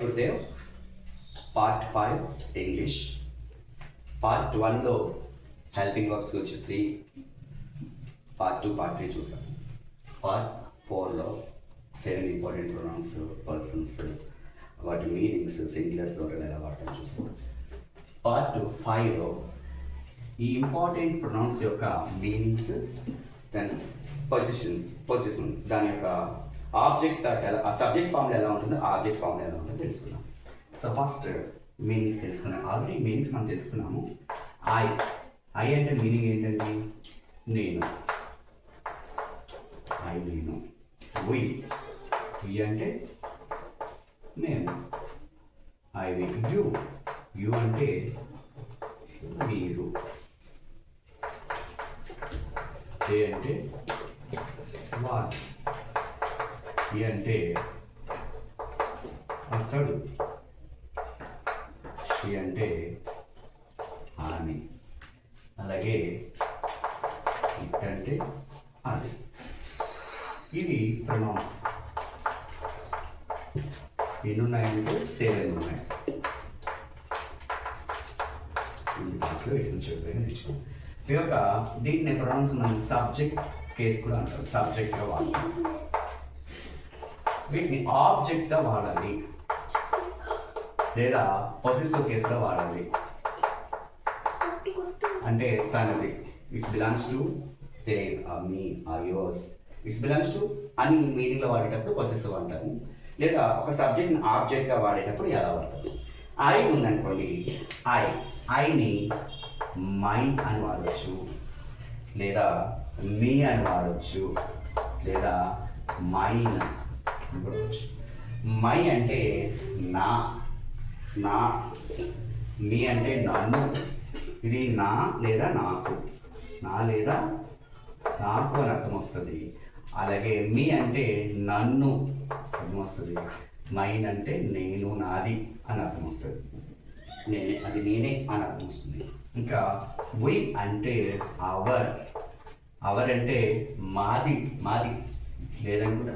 Gurudev, Part 5 English. Part 1లో helping verbs గురించి 3, Part 2, Part 3 చూసాం. Part 4లో 7 ఇంపార్టెంట్ ప్రొనౌన్స్, పర్సన్స్, వాటి మీనింగ్స్, సింగులర్ ప్లూరల్ ఎలా వాడతాం చూసాం. Part 5లో ఈ ఇంపార్టెంట్ ప్రొనౌన్స్ యొక్క మీనింగ్స్, దెన్ పొజిషన్, దాని యొక్క ఆబ్జెక్ట్ ఎలా, ఆ సబ్జెక్ట్ ఫామ్లో ఎలా ఉంటుందో ఆబ్జెక్ట్ ఫామ్లో ఎలా ఉంటుందో తెలుసుకున్నాం. సో ఫస్ట్ మీనింగ్స్ తెలుసుకున్నాం. ఆల్రెడీ మీనింగ్స్ మనం తెలుసుకున్నాము. ఐ అంటే మీనింగ్ ఏంటండి? నేను. నేను. వి అంటే మేము. యు అంటే మీరు. దే అంటే వాళ్ళు. అంటే అతడు. షీ అంటే ఆమె. అలాగే ఇట్ అంటే అది. ఇవి ప్రొనౌన్స్. ఎన్ని ఉన్నాయంటే 7 ఉన్నాయి. క్లాస్లో నేర్చుకున్నాం. ఈ యొక్క దీన్ని ప్రొనౌన్స్ మనం సబ్జెక్ట్ కేసు కూడా అంటారు. సబ్జెక్ట్గా వాడతాం. వీటిని ఆబ్జెక్ట్గా వాడాలి లేదా పొసెసివ్ కేసులో వాడాలి. అంటే తనది, it's belongs to, they, me, yours, it's belongs to అని మీనింగ్లో వాడేటప్పుడు పొసెసివ్ అంటారు. లేదా ఒక సబ్జెక్ట్ని ఆబ్జెక్ట్గా వాడేటప్పుడు ఎలా వాడతారు? ఐ ఉందనుకోండి, ఐని మై అని వాడవచ్చు, లేదా మీ అని వాడవచ్చు, లేదా మైన్ అని వాడవచ్చు. మై అంటే నా, మీ అంటే నన్ను. ఇది నా లేదా నాకు, లేదా నాకు అని అర్థం వస్తుంది. అలాగే మీ అంటే నన్ను అర్థం వస్తుంది. మైన్ అంటే నేను, నాది అని అర్థం వస్తుంది. నేనే అని అర్థం వస్తుంది. ఇంకా వి అంటే అవర్ అంటే మాది, లేదనుకుంటే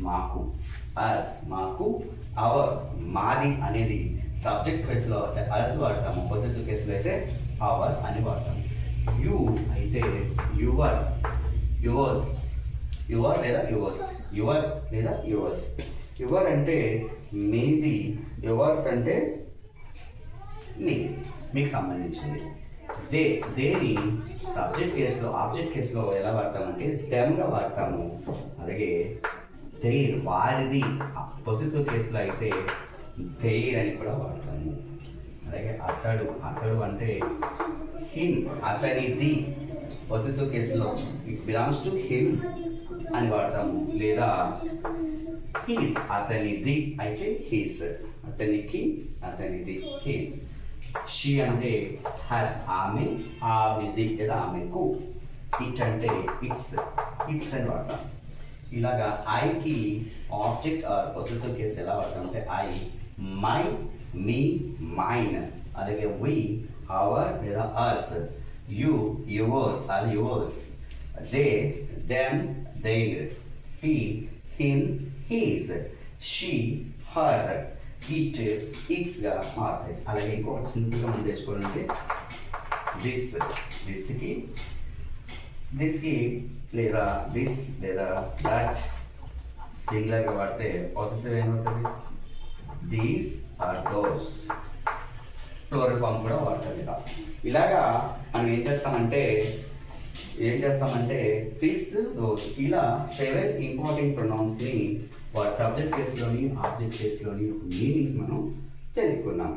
మాకు, అవర్, మాది అనేది సబ్జెక్ట్ కేసులో అస్ వాడతాము. పొసెసివ్ కేసులో అయితే అవర్ అని వాడతాము. యు అయితే యువర్ లేదా యువర్స్. యువర్ అంటే మీది, యువర్స్ అంటే మీకు సంబంధించింది. దేని సబ్జెక్ట్ కేసులో, ఆబ్జెక్ట్ కేసులో ఎలా వాడతామంటే దెమ్గా వాడతాము. అలాగే దేర్, వారిది. పొసెసివ్ కేసులో అయితే దేర్ అని కూడా వాడతాము. అలాగే అతడు అంటే హిమ్, అతనిది. పొసెసివ్ కేసులో ఇట్స్ బిలాంగ్స్ టు హిమ్ అని వాడతాము. లేదా హీస్, అతనిది అయితే హీస్, అతనిది హీస్. షీ అంటే హర్, ఆమెది లేదా ఆమెకు. ఇట్ అంటే ఇట్స్ అని వాడతాం. ఇలాగా ఐకి ఆబ్జెక్ట్ పొసెసివ్ కేసు ఎలా వాడతాం అంటే ఐ, మై, మీ, మైన్. అలాగే వి, అవర్ లేదా us. You, yours. They, them, their. He, him, his. She, her. ఇట్స్గా మారుతాయి. అలాగే ఇంకొకటి సింపుల్గా మనం తెచ్చుకోవాలంటే దిస్కి లేదా దిస్ లేదా దట్ సింగులర్గా వాడితే పొసెసివ్ ఏమవుతుంది? These are those. Plural form కూడా వాడతారు. ఇలాగా మనం ఏం చేస్తామంటే దిస్, దోస్, ఇలా 7 ఇంపార్టెంట్ ప్రొనౌన్స్ని వారి సబ్జెక్ట్ కేసులోని, ఆబ్జెక్ట్ కేసులోని మీనింగ్స్ మనం తెలుసుకున్నాం.